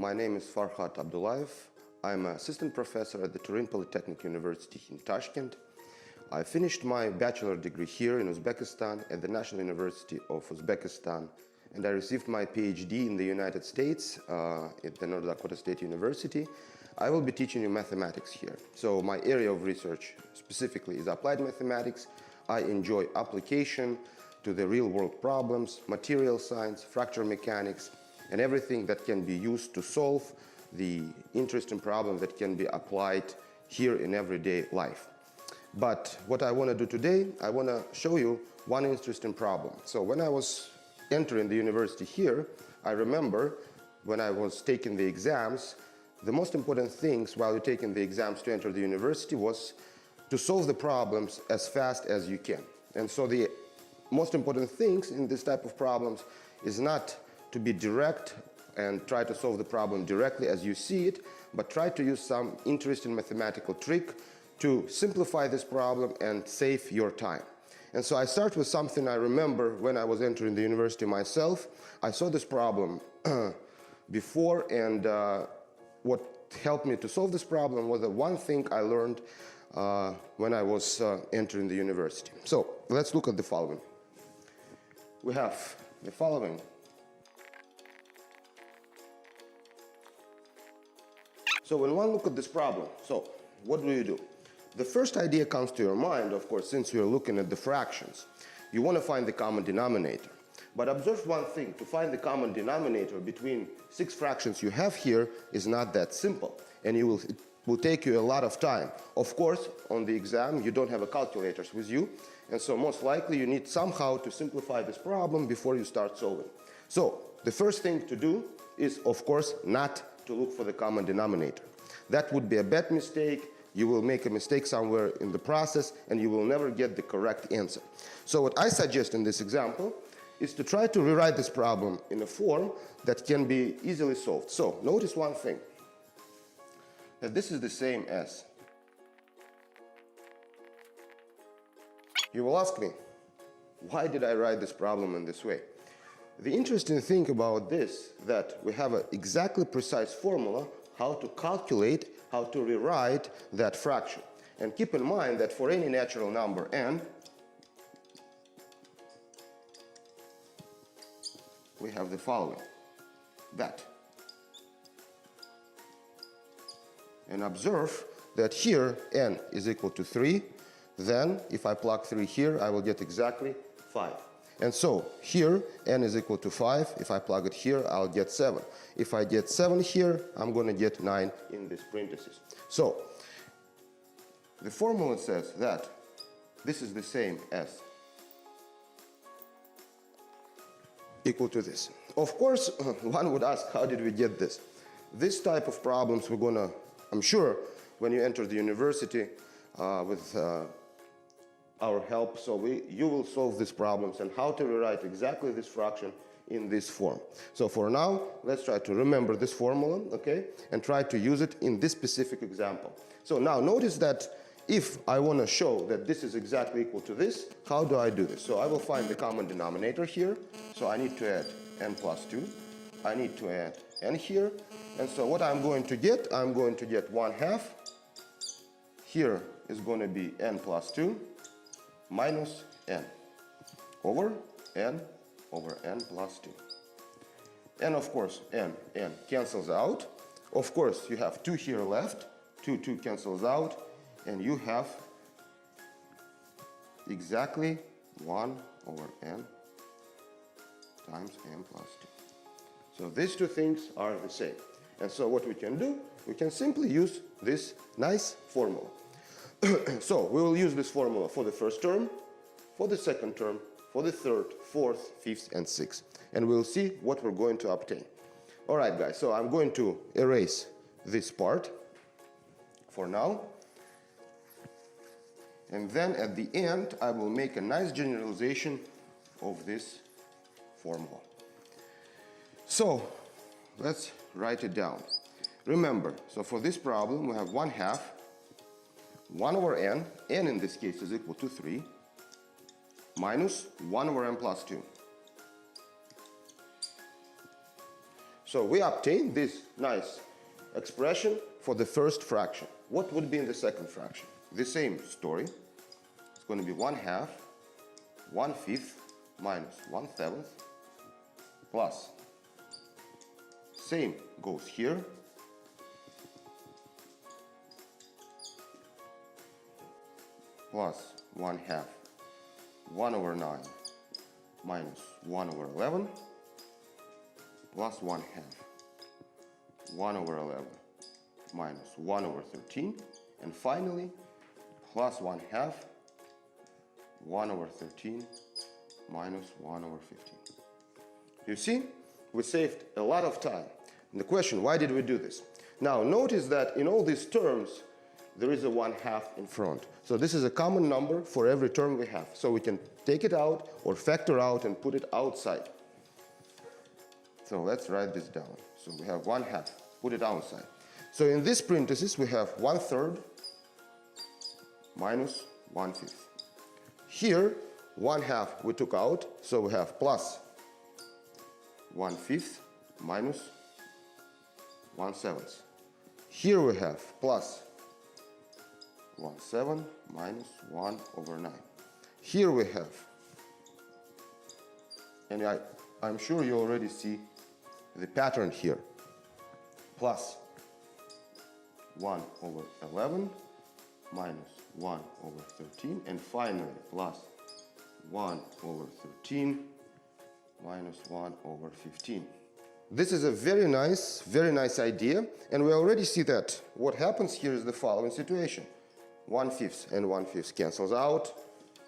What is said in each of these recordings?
my name is Farhat Abdullayev. I'm an assistant professor at the Turin Polytechnic University in Tashkent. I finished my bachelor degree here in Uzbekistan at the National University of Uzbekistan, and I received my PhD in the United States at the North Dakota State University. I will be teaching you mathematics here. So my area of research specifically is applied mathematics. I enjoy application to the real-world problems, material science, fracture mechanics, and everything that can be used to solve the interesting problem that can be applied here in everyday life. But what I want to do today, I want to show you one interesting problem. So when I was entering the university here, I remember when I was taking the exams, the most important things while you're taking the exams to enter the university was to solve the problems as fast as you can. And so the most important things in this type of problems is not to be direct and try to solve the problem directly as you see it, but try to use some interesting mathematical trick to simplify this problem and save your time. And so I start with something I remember when I was entering the university myself. I saw this problem before, and what helped me to solve this problem was the one thing I learned when I was entering the university. So let's look at the following. We have the following. So when one look at this problem, so what do? The first idea comes to your mind, of course, since you're looking at the fractions. You want to find the common denominator. But observe one thing, to find the common denominator between 6 fractions you have here is not that simple. And it will take you a lot of time. Of course, on the exam, you don't have a calculator with you. And so most likely you need somehow to simplify this problem before you start solving. So the first thing to do is, of course, not to look for the common denominator. That would be a bad mistake. You will make a mistake somewhere in the process and you will never get the correct answer. So what I suggest in this example is to try to rewrite this problem in a form that can be easily solved. So notice one thing, that this is the same as. You will ask me, why did I write this problem in this way? The interesting thing about this, that we have an exactly precise formula how to calculate, how to rewrite that fraction. And keep in mind that for any natural number n, we have the following, that. And observe that here n is equal to 3, then if I plug 3 here, I will get exactly 5. And so here n is equal to 5. If I plug it here, I'll get 7. If I get 7 here, I'm going to get 9 in this parenthesis. So the formula says that this is the same as equal to this. Of course, one would ask, how did we get this? This type of problems we're going to, I'm sure, when you enter the university with our help, so you will solve these problems and how to rewrite exactly this fraction in this form. So for now, let's try to remember this formula, okay, and try to use it in this specific example. So now notice that if I want to show that this is exactly equal to this, how do I do this? So I will find the common denominator here. So I need to add n plus 2. I need to add n here. And so what I'm going to get 1/2. Here is going to be n plus 2 minus n over n plus 2. And of course, n cancels out. Of course, you have 2 here left. 2 cancels out. And you have exactly 1 over n times n plus 2. So these two things are the same. And so what we can do, we can simply use this nice formula. So we will use this formula for the first term, for the second term, for the third, fourth, fifth, and sixth. And we'll see what we're going to obtain. All right, guys, so I'm going to erase this part for now. And then at the end, I will make a nice generalization of this formula. So let's write it down. Remember, so for this problem, we have 1/2, 1 over n in this case is equal to 3, minus 1 over n plus 2. So we obtain this nice expression for the first fraction. What would be in the second fraction? The same story. It's going to be 1/2, 1/5 minus 1/7 plus. Same goes here. Plus 1/2, 1/9 minus 1/11 plus 1/2, 1/11 minus 1/13, and finally plus 1/2, 1/13 minus 1/15. You see, we saved a lot of time. And the question, why did we do this? Now notice that in all these terms there is a 1/2 in front. So this is a common number for every term we have. So we can take it out or factor out and put it outside. So let's write this down. So we have 1/2, put it outside. So in this parenthesis we have 1/3 minus 1/5. Here 1/2 we took out, so we have plus 1/5 minus 1/7. Here we have plus 1/7 minus 1/9. Here we have, and I'm sure you already see the pattern here, plus 1/11 minus 1/13, and finally plus 1/13 minus 1/15. This is a very nice idea, and we already see that what happens here is the following situation. 1/5 and 1/5 cancels out,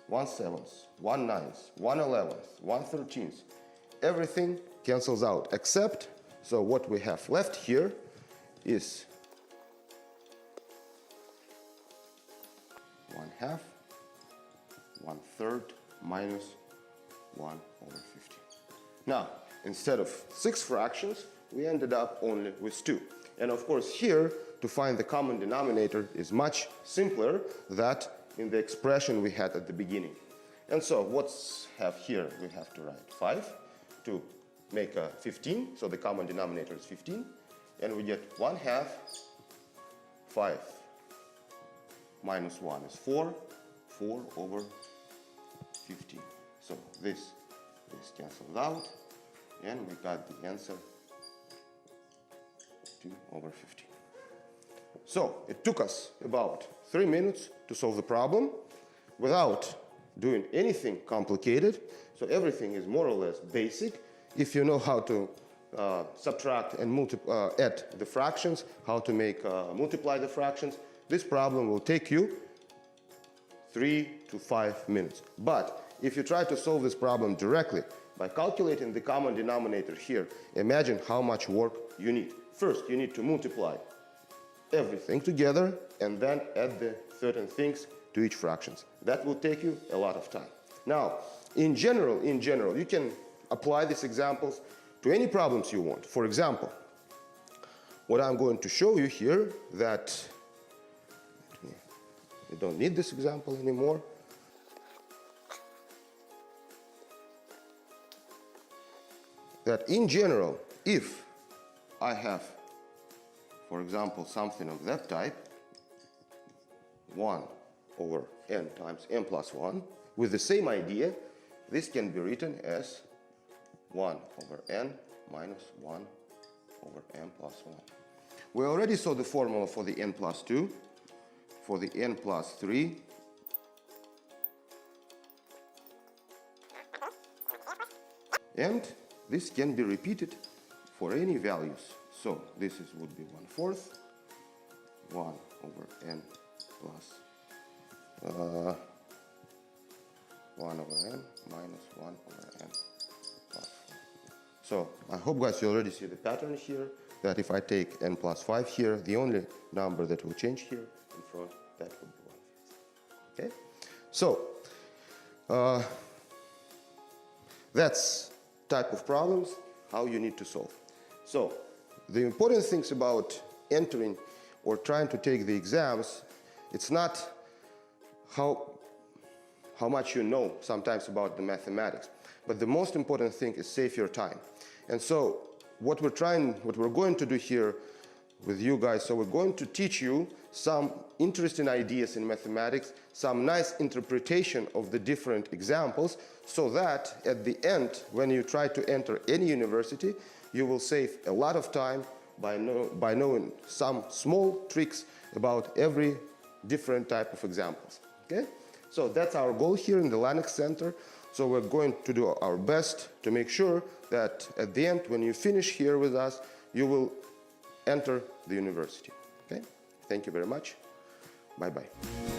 1/7, 1/9, 1/11, 1/13. Everything cancels out except, so what we have left here is 1/2, 1/3 minus 1/15. Now, instead of 6 fractions, we ended up only with 2. And of course here, to find the common denominator is much simpler than in the expression we had at the beginning. And so what's have here? We have to write 5 to make a 15, so the common denominator is 15, and we get 1/2, 5 minus 1 is 4, 4/15. So this is cancelled out, and we got the answer 2/15. So it took us about 3 minutes to solve the problem without doing anything complicated. So everything is more or less basic. If you know how to subtract and add the fractions, how to multiply the fractions, this problem will take you 3 to 5 minutes. But if you try to solve this problem directly by calculating the common denominator here, imagine how much work you need. First, you need to multiply everything together and then add the certain things to each fractions. That will take you a lot of time. Now, in general, you can apply these examples to any problems you want. For example, what I'm going to show you here, that we don't need this example anymore. That in general, if I have, for example, something of that type, 1/n times n plus 1, with the same idea, this can be written as 1/n minus 1/n plus 1. We already saw the formula for the n plus 2, for the n plus 3, and this can be repeated for any values. So this would be 1/4, 1/n plus 1/n minus 1/n plus 4. So I hope, guys, you already see the pattern here, that if I take n plus 5 here, the only number that will change here in front, that would be 1/5. Okay? So that's type of problems, how you need to solve. So the important things about entering or trying to take the exams, it's not how much you know sometimes about the mathematics, but the most important thing is save your time. And so what we're going to do here with you guys, so we're going to teach you some interesting ideas in mathematics, some nice interpretation of the different examples, so that at the end, when you try to enter any university, you will save a lot of time by knowing some small tricks about every different type of examples. Okay? So that's our goal here in the Lanex Center. So we're going to do our best to make sure that at the end, when you finish here with us, you will enter the university. Okay? Thank you very much. Bye-bye.